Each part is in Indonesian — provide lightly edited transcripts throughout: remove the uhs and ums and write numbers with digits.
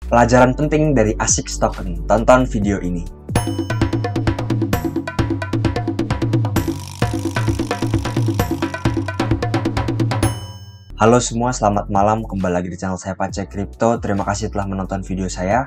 Pelajaran penting dari ASICS Token. Tonton video ini. Halo semua, selamat malam. Kembali lagi di channel saya Pace Crypto. Terima kasih telah menonton video saya.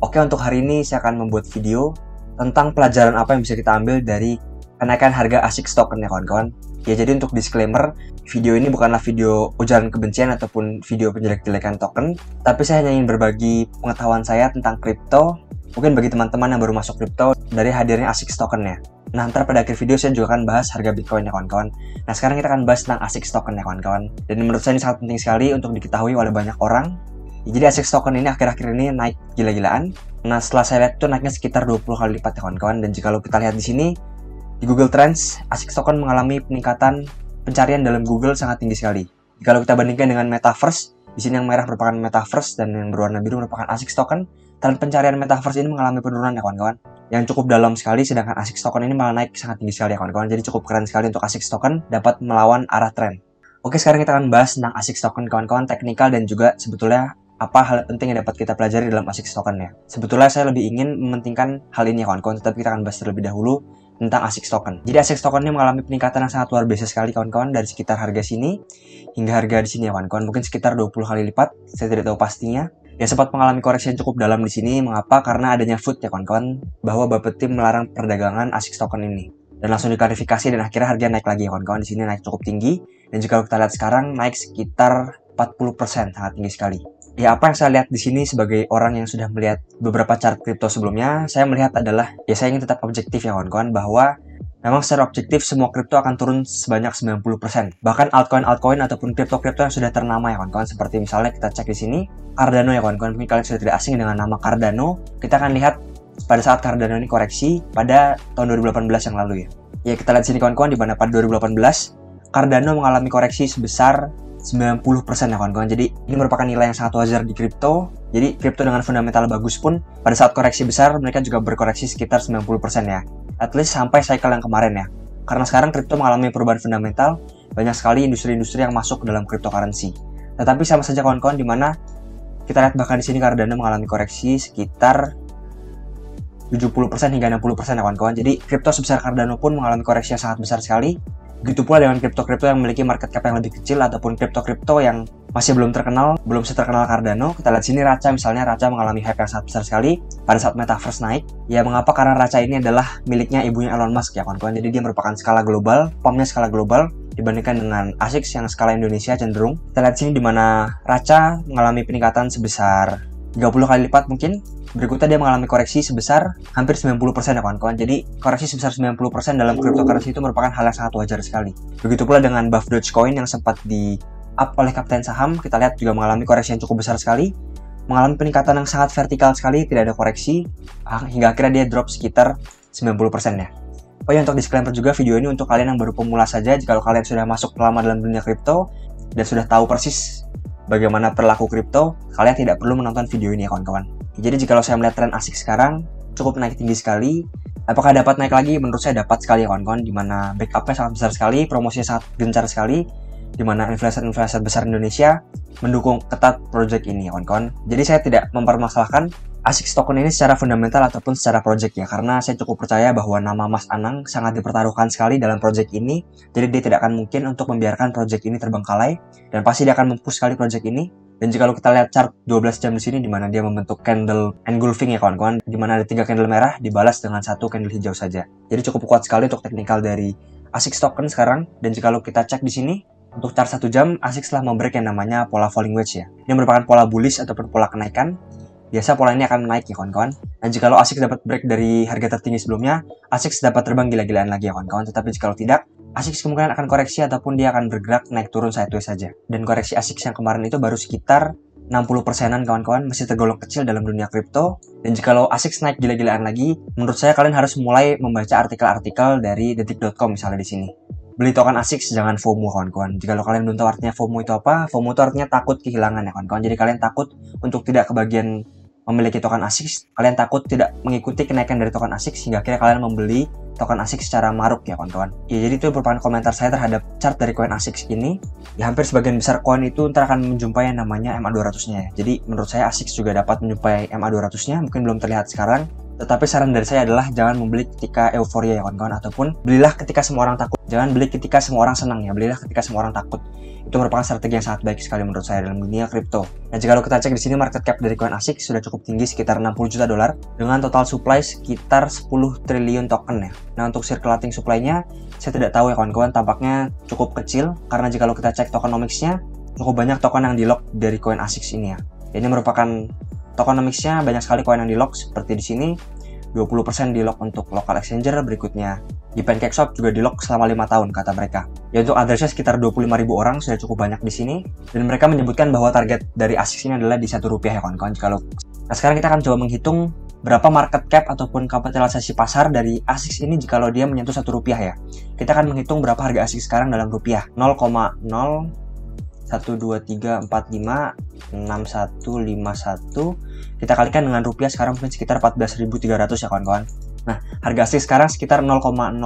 Oke, untuk hari ini saya akan membuat video tentang pelajaran apa yang bisa kita ambil dari kenaikan harga ASICS Token ya kawan-kawan. Ya, jadi untuk disclaimer, video ini bukanlah video ujaran kebencian ataupun video penjelek-jelekan token, tapi saya hanya ingin berbagi pengetahuan saya tentang kripto, mungkin bagi teman-teman yang baru masuk kripto dari hadirnya ASICS Token ya. Nah, ntar pada akhir video saya juga akan bahas harga Bitcoin ya kawan-kawan. Nah, sekarang kita akan bahas tentang ASICS Token ya kawan-kawan. Dan menurut saya ini sangat penting sekali untuk diketahui oleh banyak orang. Jadi ASICS Token ini akhir-akhir ini naik gila-gilaan. Nah, setelah saya lihat itu naiknya sekitar 20 kali lipat ya kawan-kawan. Dan jika kita lihat di sini, di Google Trends, ASICS Token mengalami peningkatan pencarian dalam Google sangat tinggi sekali. Kalau kita bandingkan dengan Metaverse, di sini yang merah merupakan Metaverse dan yang berwarna biru merupakan ASICS Token. Tren pencarian Metaverse ini mengalami penurunan ya kawan-kawan, yang cukup dalam sekali, sedangkan ASICS Token ini malah naik sangat tinggi sekali ya kawan-kawan. Jadi cukup keren sekali untuk ASICS Token dapat melawan arah tren. Oke, sekarang kita akan bahas tentang ASICS Token kawan-kawan, teknikal dan juga sebetulnya apa hal penting yang dapat kita pelajari dalam ASICS Token ya. Sebetulnya saya lebih ingin mementingkan hal ini ya kawan-kawan, tetapi kita akan bahas terlebih dahulu tentang ASICS Token. Jadi ASICS Token ini mengalami peningkatan yang sangat luar biasa sekali kawan-kawan, dari sekitar harga sini hingga harga di sini ya kawan-kawan, mungkin sekitar 20 kali lipat, saya tidak tahu pastinya. Ya, sempat mengalami koreksi yang cukup dalam di sini. Mengapa? Karena adanya FUD ya kawan-kawan, bahwa Bappeteam melarang perdagangan ASICS Token ini. Dan langsung diklarifikasi dan akhirnya harga naik lagi ya kawan-kawan. Di sini naik cukup tinggi, dan jika kita lihat sekarang naik sekitar 40%, sangat tinggi sekali. Ya, apa yang saya lihat di sini sebagai orang yang sudah melihat beberapa chart kripto sebelumnya, saya melihat adalah, ya saya ingin tetap objektif ya kawan-kawan, bahwa memang secara objektif semua kripto akan turun sebanyak 90%. Bahkan altcoin ataupun kripto-kripto yang sudah ternama ya kawan-kawan, seperti misalnya kita cek di sini Cardano ya kawan-kawan. Mungkin kalian sudah tidak asing dengan nama Cardano. Kita akan lihat pada saat Cardano ini koreksi pada tahun 2018 yang lalu ya. Ya, kita lihat sini kawan-kawan, di mana pada 2018 Cardano mengalami koreksi sebesar 90% ya kawan-kawan. Jadi ini merupakan nilai yang sangat wajar di kripto. Jadi kripto dengan fundamental bagus pun pada saat koreksi besar mereka juga berkoreksi sekitar 90% ya. At least sampai cycle yang kemarin ya. Karena sekarang kripto mengalami perubahan fundamental, banyak sekali industri-industri yang masuk ke dalam cryptocurrency. Tetapi sama saja kawan-kawan, di mana kita lihat bahkan di sini Cardano mengalami koreksi sekitar 70% hingga 60% ya kawan-kawan. Jadi kripto sebesar Cardano pun mengalami koreksi yang sangat besar sekali. Begitu pula dengan kripto-kripto yang memiliki market cap yang lebih kecil ataupun kripto-kripto yang masih belum terkenal, belum seterkenal Cardano. Kita lihat sini Racha, misalnya Racha mengalami hype yang sangat besar sekali pada saat Metaverse naik. Ya, mengapa? Karena Racha ini adalah miliknya ibunya Elon Musk ya kawan-kawan. Jadi dia merupakan skala global, POM-nya skala global dibandingkan dengan ASICS yang skala Indonesia cenderung. Kita lihat sini di mana Racha mengalami peningkatan sebesar 30 kali lipat mungkin. Berikutnya dia mengalami koreksi sebesar hampir 90% ya kawan-kawan. Jadi koreksi sebesar 90% dalam cryptocurrency itu merupakan hal yang sangat wajar sekali. Begitu pula dengan Buff Dogecoin yang sempat di up oleh kapten saham, kita lihat juga mengalami koreksi yang cukup besar sekali, mengalami peningkatan yang sangat vertikal sekali, tidak ada koreksi, hingga akhirnya dia drop sekitar 90% ya. Oh ya, untuk disclaimer juga, video ini untuk kalian yang baru pemula saja. Jika kalian sudah masuk lama dalam dunia kripto dan sudah tahu persis bagaimana perilaku kripto, kalian tidak perlu menonton video ini ya kawan-kawan. Jadi jika saya melihat tren ASICS sekarang cukup naik tinggi sekali, apakah dapat naik lagi? Menurut saya dapat sekali ya kawan-kawan, dimana backupnya sangat besar sekali, promosinya sangat gencar sekali, dimana influencer-influencer besar Indonesia mendukung ketat project ini ya kawan-kawan. Jadi saya tidak mempermasalahkan ASICS Token ini secara fundamental ataupun secara project ya, karena saya cukup percaya bahwa nama Mas Anang sangat dipertaruhkan sekali dalam project ini. Jadi dia tidak akan mungkin untuk membiarkan project ini terbengkalai, dan pasti dia akan mempush sekali project ini. Dan jika kita lihat chart 12 jam di sini, di mana dia membentuk candle engulfing ya kawan-kawan, di mana ada 3 candle merah dibalas dengan 1 candle hijau saja. Jadi cukup kuat sekali untuk teknikal dari ASICS Token sekarang. Dan jika kita cek di sini, untuk chart 1 jam, ASICS telah membreak yang namanya pola falling wedge ya. Ini merupakan pola bullish ataupun pola kenaikan. Biasa pola ini akan naik ya kawan-kawan. Dan jika ASICS dapat break dari harga tertinggi sebelumnya, ASICS dapat terbang gila-gilaan lagi ya kawan-kawan. Tetapi jika tidak, ASICS kemungkinan akan koreksi ataupun dia akan bergerak naik turun sideways saja. Dan koreksi ASICS yang kemarin itu baru sekitar 60%-an kawan-kawan, masih tergolong kecil dalam dunia kripto. Dan jika ASICS naik gila-gilaan lagi, menurut saya kalian harus mulai membaca artikel-artikel dari detik.com misalnya di sini. Beli token ASICS, jangan FOMO kawan-kawan. Jika kalian belum tahu artinya FOMO itu apa, FOMO itu artinya takut kehilangan ya kawan-kawan. Jadi kalian takut untuk tidak kebagian memiliki token ASIC, kalian takut tidak mengikuti kenaikan dari token ASIC sehingga akhirnya kalian membeli token ASIC secara maruk ya kawan-kawan. Ya, jadi itu merupakan komentar saya terhadap chart dari koin ASIC ini. Ya, hampir sebagian besar koin itu ntar akan menjumpai yang namanya MA200-nya ya. Jadi menurut saya ASIC juga dapat menjumpai MA200-nya, mungkin belum terlihat sekarang. Tetapi saran dari saya adalah jangan membeli ketika euforia ya kawan-kawan, ataupun belilah ketika semua orang takut. Jangan beli ketika semua orang senang ya, belilah ketika semua orang takut. Itu merupakan strategi yang sangat baik sekali menurut saya dalam dunia kripto. Dan jika kita cek di sini market cap dari koin ASIC sudah cukup tinggi sekitar 60 juta dolar dengan total supply sekitar 10 triliun token ya. Nah, untuk circulating supply-nya saya tidak tahu ya kawan-kawan, tampaknya cukup kecil karena jika kita cek tokenomics-nya cukup banyak token yang di-lock dari koin ASIC ini ya. Ini merupakan tokenomics-nya banyak sekali koin yang di-lock seperti di sini. 20% di-lock untuk local exchanger, berikutnya di PancakeSwap juga di-lock selama 5 tahun kata mereka. Ya, untuk address-nya sekitar 25.000 orang, sudah cukup banyak di sini. Dan mereka menyebutkan bahwa target dari ASIC ini adalah di Rp1 ya kawan-kawan. Nah, sekarang kita akan coba menghitung berapa market cap ataupun kapitalisasi pasar dari ASIC ini jikalau dia menyentuh Rp1 ya. Kita akan menghitung berapa harga ASIC sekarang dalam rupiah. 0,0123456151. Kita kalikan dengan rupiah sekarang mungkin sekitar 14.300 ya kawan-kawan. Nah, harga ASIC sekarang sekitar 0,08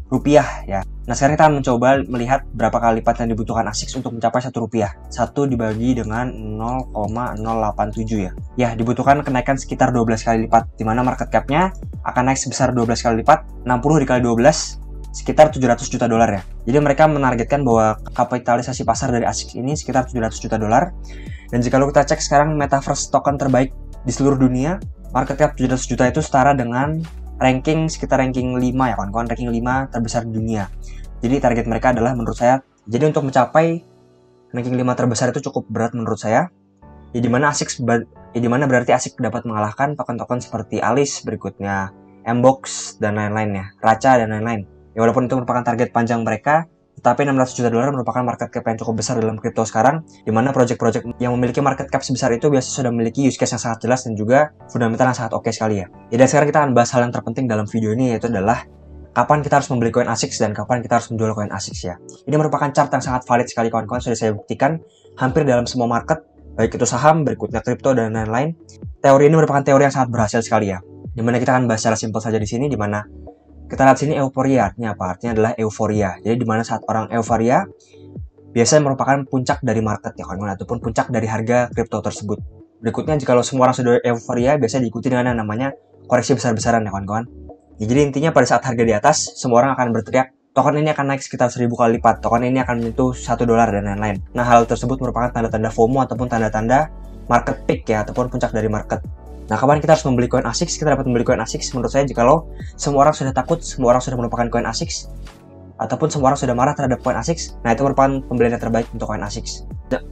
rupiah ya. Nah, sekarang kita akan mencoba melihat berapa kali lipat yang dibutuhkan ASIC untuk mencapai Rp1. 1 dibagi dengan 0,087 ya. Ya, dibutuhkan kenaikan sekitar 12 kali lipat, di mana market cap-nya akan naik sebesar 12 kali lipat, 60 dikali 12, sekitar 700 juta dolar ya. Jadi mereka menargetkan bahwa kapitalisasi pasar dari ASIC ini sekitar 700 juta dolar. Dan jika kita cek sekarang metaverse token terbaik di seluruh dunia, market cap 700 juta itu setara dengan sekitar ranking 5 ya kawan-kawan, ranking 5 terbesar di dunia. Jadi target mereka adalah menurut saya, jadi untuk mencapai ranking 5 terbesar itu cukup berat menurut saya. Ya dimana berarti ASIC dapat mengalahkan token-token seperti Alice, berikutnya Mbox dan lain-lainnya, Racha dan lain-lain. Ya walaupun itu merupakan target panjang mereka, tetapi 600 juta dolar merupakan market cap yang cukup besar dalam kripto sekarang, di mana project-project yang memiliki market cap sebesar itu biasanya sudah memiliki use case yang sangat jelas dan juga fundamental yang sangat oke sekali ya. Dan sekarang kita akan bahas hal yang terpenting dalam video ini, yaitu adalah kapan kita harus membeli koin ASIC dan kapan kita harus menjual koin ASIC ya. Ini merupakan chart yang sangat valid sekali kawan-kawan, sudah saya buktikan hampir dalam semua market, baik itu saham, berikutnya kripto dan lain-lain. Teori ini merupakan teori yang sangat berhasil sekali ya. Dimana kita akan bahas secara simpel saja di sini, dimana kita lihat sini euforia, artinya apa? Artinya adalah euforia. Jadi dimana saat orang euforia biasanya merupakan puncak dari market ya kawan-kawan, ataupun puncak dari harga kripto tersebut. Berikutnya jika semua orang sudah euforia, biasanya diikuti dengan yang namanya koreksi besar-besaran ya kawan-kawan. Ya, jadi intinya pada saat harga di atas, semua orang akan berteriak, token ini akan naik sekitar 1000 kali lipat, token ini akan menyentuh $1 dan lain-lain. Nah, hal tersebut merupakan tanda-tanda FOMO ataupun tanda-tanda market peak ya, ataupun puncak dari market. Nah, kapan kita harus membeli koin ASIC? Kita dapat membeli koin ASIC menurut saya jikalau semua orang sudah takut, semua orang sudah melupakan koin ASIC, ataupun semua orang sudah marah terhadap koin ASIC. Nah, itu merupakan pembelian yang terbaik untuk koin ASIC.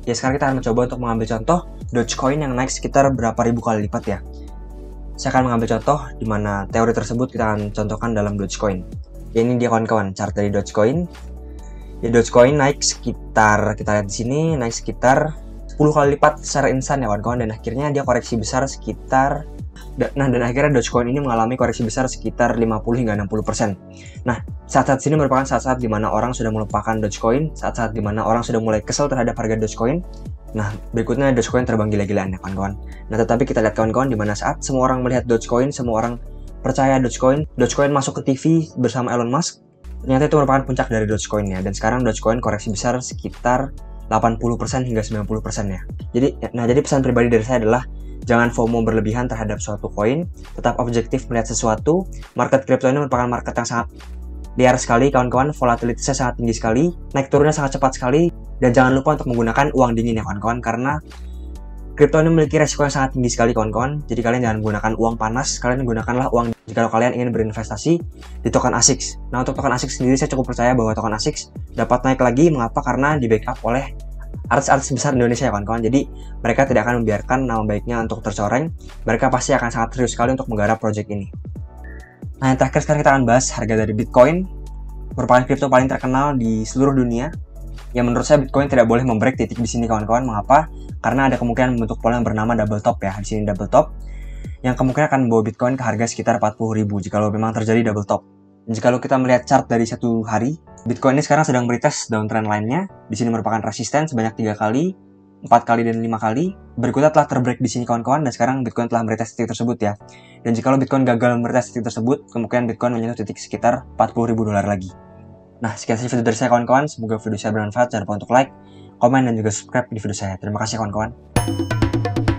Ya, sekarang kita akan mencoba untuk mengambil contoh Dogecoin yang naik sekitar berapa ribu kali lipat ya. Saya akan mengambil contoh di mana teori tersebut kita akan contohkan dalam Dogecoin. Ya, ini dia kawan-kawan, chart dari Dogecoin. Ya, Dogecoin naik sekitar, kita lihat di sini, naik sekitar 10 kali lipat secara instan ya kawan-kawan, dan akhirnya dia koreksi besar sekitar dan akhirnya Dogecoin ini mengalami koreksi besar sekitar 50 hingga 60%. Nah, saat-saat ini merupakan saat-saat di mana orang sudah melupakan Dogecoin, saat-saat di mana orang sudah mulai kesel terhadap harga Dogecoin. Nah, berikutnya Dogecoin terbang gila-gilaan ya kawan-kawan. Nah, tetapi kita lihat kawan-kawan di mana saat semua orang melihat Dogecoin, semua orang percaya Dogecoin masuk ke TV bersama Elon Musk, ternyata itu merupakan puncak dari Dogecoin-nya, dan sekarang Dogecoin koreksi besar sekitar 80% hingga 90% ya. Jadi pesan pribadi dari saya adalah jangan FOMO berlebihan terhadap suatu koin, tetap objektif melihat sesuatu. Market crypto ini merupakan market yang sangat liar sekali kawan-kawan, volatilitasnya sangat tinggi sekali, naik turunnya sangat cepat sekali, dan jangan lupa untuk menggunakan uang dingin ya kawan-kawan, karena kripto ini memiliki resiko yang sangat tinggi sekali kawan-kawan. Jadi kalian jangan gunakan uang panas, kalian gunakanlah uang jika kalian ingin berinvestasi di token ASIC. Nah, untuk token ASIC sendiri saya cukup percaya bahwa token ASIC dapat naik lagi. Mengapa? Karena di backup oleh artis-artis besar Indonesia ya kawan-kawan. Jadi mereka tidak akan membiarkan nama baiknya untuk tercoreng. Mereka pasti akan sangat serius sekali untuk menggarap project ini. Nah, yang terakhir sekarang kita akan bahas harga dari Bitcoin. Merupakan kripto paling terkenal di seluruh dunia. Ya, menurut saya Bitcoin tidak boleh membreak titik di sini kawan-kawan. Mengapa? Karena ada kemungkinan membentuk pola yang bernama double top ya. Di sini double top yang kemungkinan akan membawa Bitcoin ke harga sekitar 40.000 jika memang terjadi double top. Dan jika kita melihat chart dari satu hari, Bitcoin ini sekarang sedang meretest downtrend line-nya. Di sini merupakan resisten sebanyak 3 kali. 4 kali dan 5 kali, berikutnya telah terbreak di sini kawan-kawan, dan sekarang Bitcoin telah meretest titik tersebut ya. Dan jika Bitcoin gagal meretest titik tersebut, kemungkinan Bitcoin menyentuh titik sekitar 40.000 dolar lagi. Nah, sekian saja video dari saya kawan-kawan. Semoga video saya bermanfaat. Jangan lupa untuk like, komen, dan juga subscribe di video saya. Terima kasih kawan-kawan.